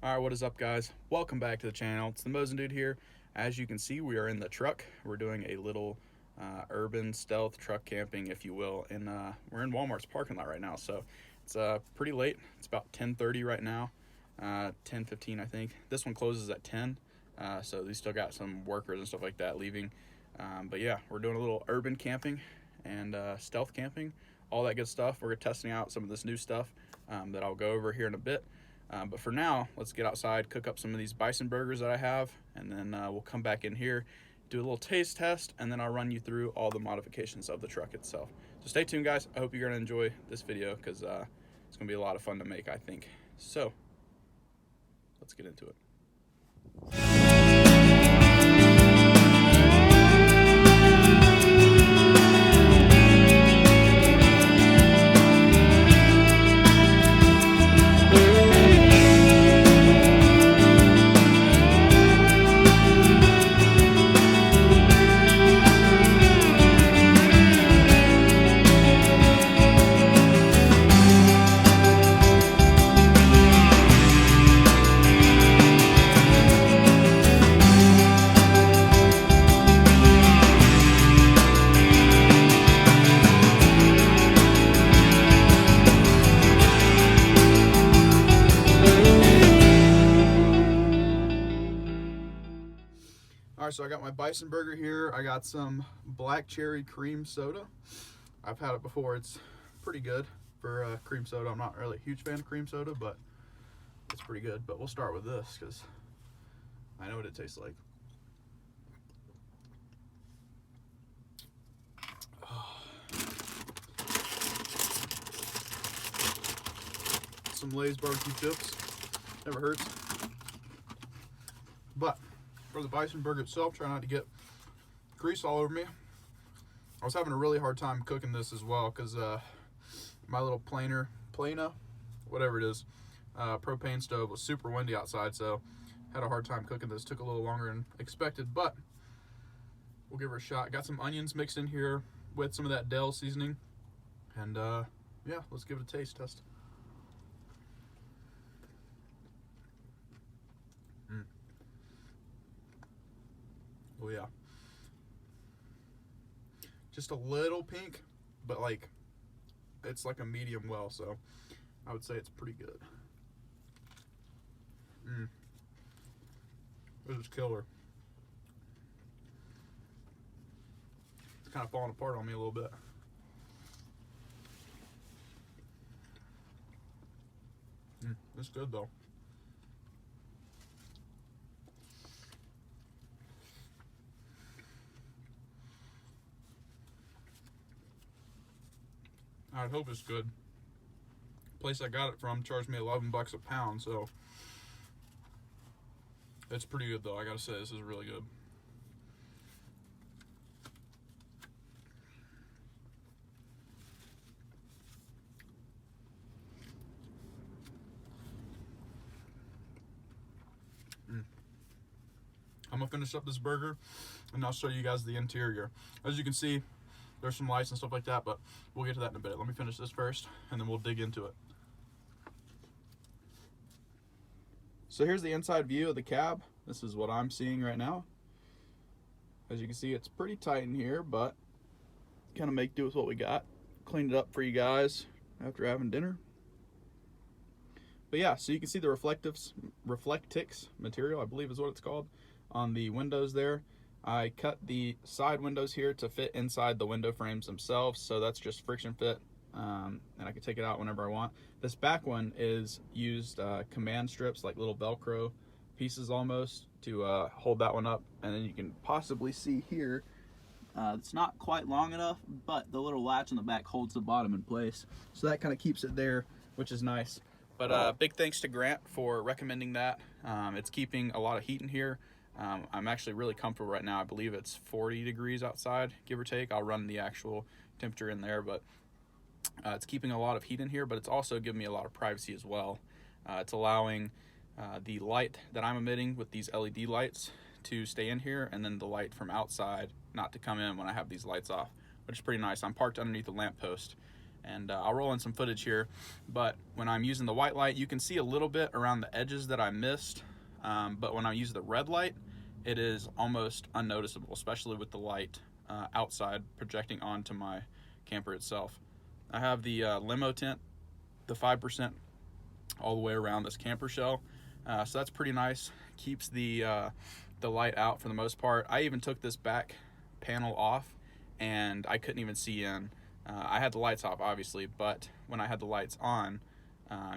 Alright, what is up, guys? Welcome back to the channel. It's the Mosin Dude here. As you can see, we are in the truck. We're doing a little urban stealth truck camping, if you will, and we're in Walmart's parking lot right now. So it's pretty late. It's about 10:30 right now, 10:15 I think. This one closes at 10, so we still got some workers and stuff like that leaving. But yeah, we're doing a little urban camping and stealth camping, all that good stuff. We're testing out some of this new stuff that I'll go over here in a bit. But for now, let's get outside, cook up some of these bison burgers that I have, and then we'll come back in here, do a little taste test, and then I'll run you through all the modifications of the truck itself. So stay tuned, guys. I hope you're going to enjoy this video because it's going to be a lot of fun to make, I think. So let's get into it. Alright, so I got my bison burger here. I got some black cherry cream soda. I've had it before. It's pretty good for cream soda. I'm not really a huge fan of cream soda, but it's pretty good. But we'll start with this because I know what it tastes like. Some Lay's barbecue chips. Never hurts. But for the bison burger itself, try not to get grease all over me. I was having a really hard time cooking this as well because my little plana, whatever it is, propane stove was super windy outside, so had a hard time cooking this. Took a little longer than expected, but we'll give her a shot. Got some onions mixed in here with some of that Dell seasoning, and yeah, let's give it a taste test. Oh yeah, just a little pink, but like it's like a medium well, so I would say it's pretty good. This is killer. It's kind of falling apart on me a little bit. It's good though. I hope it's good. The place I got it from charged me $11 a pound, so it's pretty good though. I gotta say, this is really good. I'm gonna finish up this burger and I'll show you guys the interior. As you can see, there's some lights and stuff like that, but we'll get to that in a bit. Let me finish this first, and then we'll dig into it. So here's the inside view of the cab. This is what I'm seeing right now. As you can see, it's pretty tight in here, but kind of make do with what we got. Cleaned it up for you guys after having dinner. But yeah, so you can see the Reflectix material, I believe is what it's called, on the windows there. I cut the side windows here to fit inside the window frames themselves, so that's just friction fit, and I can take it out whenever I want. This back one is used command strips, like little Velcro pieces almost, to hold that one up, and then you can possibly see here, it's not quite long enough, but the little latch on the back holds the bottom in place, so that kind of keeps it there, which is nice. But big thanks to Grant for recommending that. It's keeping a lot of heat in here. I'm actually really comfortable right now. I believe it's 40 degrees outside, give or take. I'll run the actual temperature in there, but it's keeping a lot of heat in here, but it's also giving me a lot of privacy as well. It's allowing the light that I'm emitting with these LED lights to stay in here, and then the light from outside not to come in when I have these lights off, which is pretty nice. I'm parked underneath a lamppost, and I'll roll in some footage here. But when I'm using the white light, you can see a little bit around the edges that I missed, but when I use the red light, it is almost unnoticeable, especially with the light outside projecting onto my camper itself. I have the limo tent, the 5% all the way around this camper shell, so that's pretty nice. Keeps the light out for the most part. I even took this back panel off and I couldn't even see in. I had the lights off obviously, but when I had the lights on,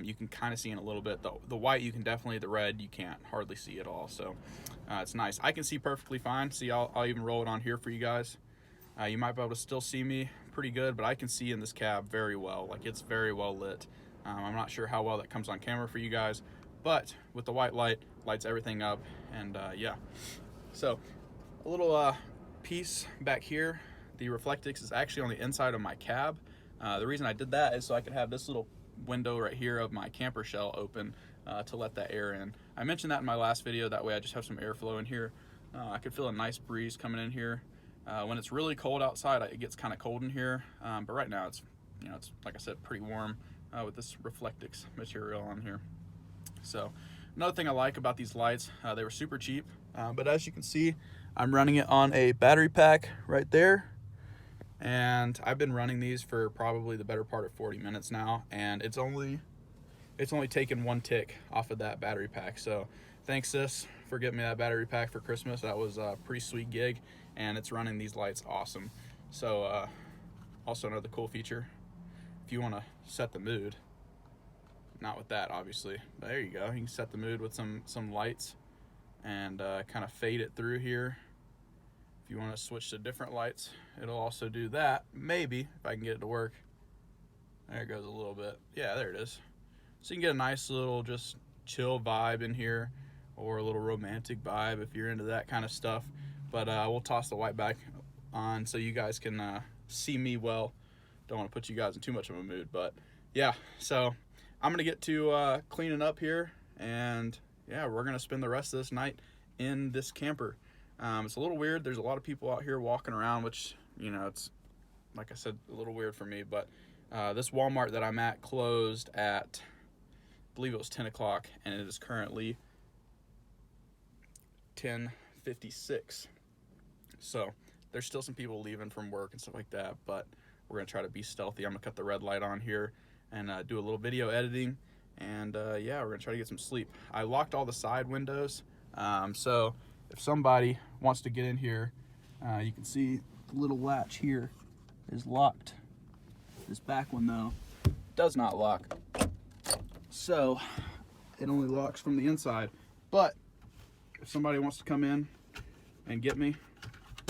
you can kind of see in a little bit. The white you can definitely, the red you can't hardly see at all, so it's nice. I can see perfectly fine. See, I'll even roll it on here for you guys. You might be able to still see me pretty good, but I can see in this cab very well. Like, it's very well lit. I'm not sure how well that comes on camera for you guys, but with the white light, lights everything up, and yeah. So a little piece back here, the Reflectix is actually on the inside of my cab. The reason I did that is so I could have this little window right here of my camper shell open to let that air in. I mentioned that in my last video. That way I just have some airflow in here. I could feel a nice breeze coming in here. When it's really cold outside, it gets kind of cold in here, but right now it's, it's, like I said, pretty warm with this Reflectix material on here. So another thing I like about these lights, they were super cheap, but as you can see, I'm running it on a battery pack right there, and I've been running these for probably the better part of 40 minutes now, and it's only taken one tick off of that battery pack. So thanks, sis, for getting me that battery pack for Christmas. That was a pretty sweet gig, and it's running these lights awesome. So also another cool feature, if you want to set the mood, not with that obviously, but there you go, you can set the mood with some lights and kind of fade it through here. If you want to switch to different lights, it'll also do that. Maybe if I can get it to work. There it goes a little bit. Yeah, there it is. So you can get a nice little just chill vibe in here, or a little romantic vibe if you're into that kind of stuff. But we'll toss the white back on so you guys can see me well. Don't want to put you guys in too much of a mood, but yeah. So I'm gonna get to cleaning up here, and yeah, we're gonna spend the rest of this night in this camper. It's a little weird. There's a lot of people out here walking around, which, it's, like I said, a little weird for me, but this Walmart that I'm at closed at, I believe it was 10 o'clock, and it is currently 10:56. So there's still some people leaving from work and stuff like that, but we're gonna try to be stealthy. I'm gonna cut the red light on here and do a little video editing, and yeah, we're gonna try to get some sleep. I locked all the side windows, so if somebody wants to get in here, you can see the little latch here is locked. This back one, though, does not lock, so it only locks from the inside. But if somebody wants to come in and get me,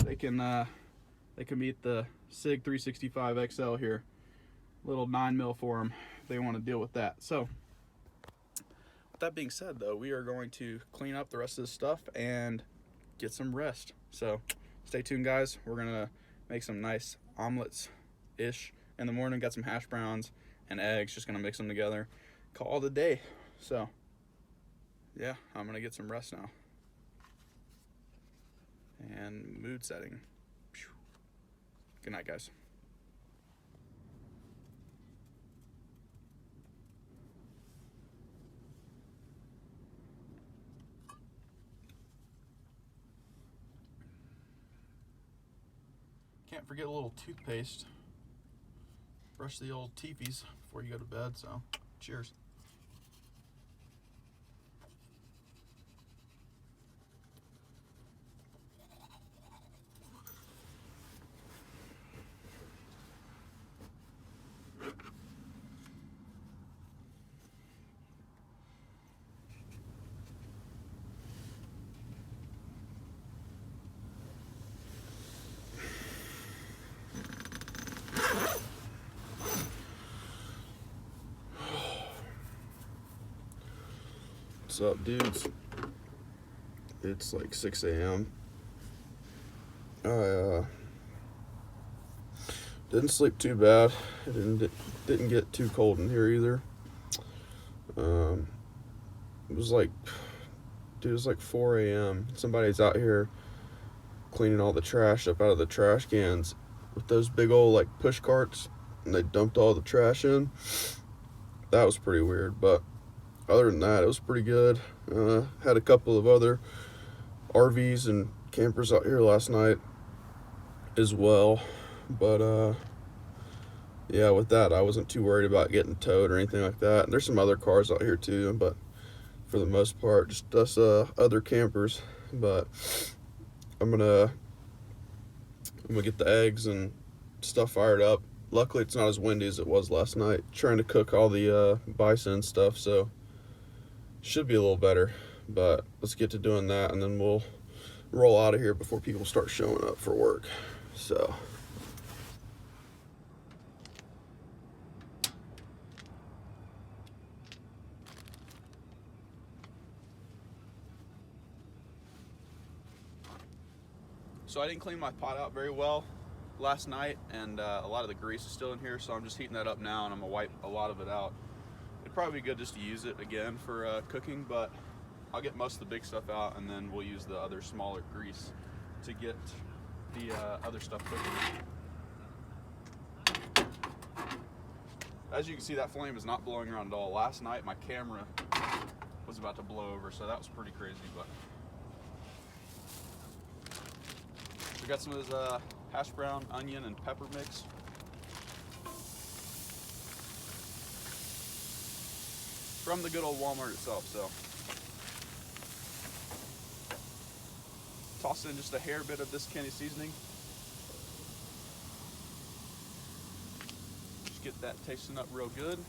they can meet the SIG 365 XL here. Little 9mm for them if they want to deal with that. So with that being said, though, we are going to clean up the rest of this stuff and get some rest. So stay tuned, guys. We're gonna make some nice omelets-ish in the morning. Got some hash browns and eggs, just gonna mix them together, call it a day. So yeah, I'm gonna get some rest now. And mood setting. Good night, guys. Can't forget a little toothpaste. Brush the old teepees before you go to bed, so cheers. What's up, dudes? It's like 6 a.m. I didn't sleep too bad. It didn't get too cold in here either. It was like 4 a.m. Somebody's out here cleaning all the trash up out of the trash cans with those big old like push carts. and they dumped all the trash in. That was pretty weird, but other than that, it was pretty good. Had a couple of other RVs and campers out here last night as well, but yeah, with that, I wasn't too worried about getting towed or anything like that. And there's some other cars out here too, but for the most part, just us other campers. But I'm gonna get the eggs and stuff fired up. Luckily, it's not as windy as it was last night. Trying to cook all the bison and stuff, so should be a little better. But let's get to doing that, and then we'll roll out of here before people start showing up for work. So. So I didn't clean my pot out very well last night, and a lot of the grease is still in here, so I'm just heating that up now, and I'm gonna wipe a lot of it out. It'd probably be good just to use it again for cooking, but I'll get most of the big stuff out, and then we'll use the other smaller grease to get the other stuff cooking. As you can see, that flame is not blowing around at all. Last night my camera was about to blow over, so that was pretty crazy. But we got some of this hash brown, onion, and pepper mix. From the good old Walmart itself, so. Toss in just a hair bit of this candy seasoning. Just get that tasting up real good.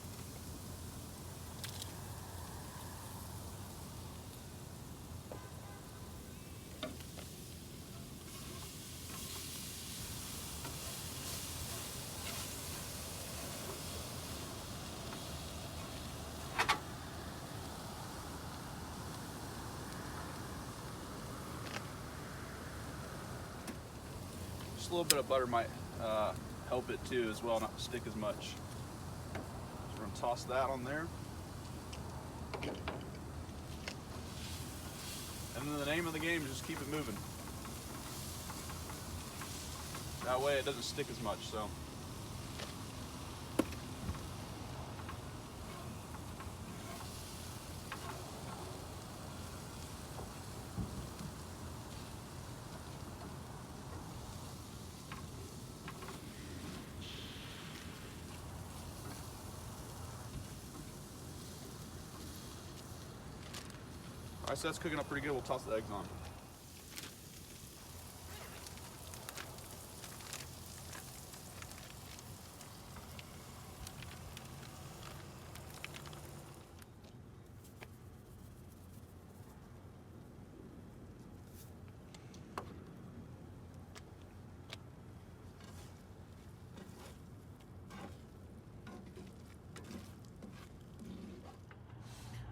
Just a little bit of butter might help it too as well, not to stick as much. So we're gonna toss that on there. And then the name of the game is just keep it moving. That way it doesn't stick as much, so. All right, so that's cooking up pretty good. We'll toss the eggs on.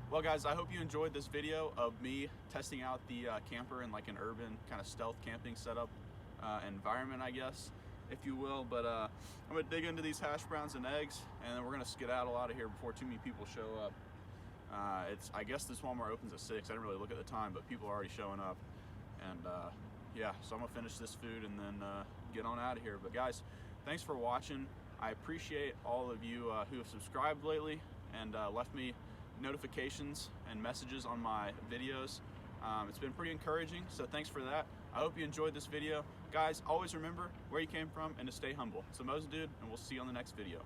Well guys, I hope you enjoyed this video of me testing out the camper in like an urban kind of stealth camping setup environment, I guess, if you will. But I'm gonna dig into these hash browns and eggs, and then we're gonna skedaddle out of here before too many people show up. I guess this Walmart opens at 6. I didn't really look at the time, but people are already showing up. And yeah, so I'm gonna finish this food and then get on out of here. But guys, thanks for watching. I appreciate all of you who have subscribed lately and left me notifications and messages on my videos. It's been pretty encouraging, so thanks for that. I hope you enjoyed this video. Guys, always remember where you came from and to stay humble. It's the Moses Dude, and we'll see you on the next video.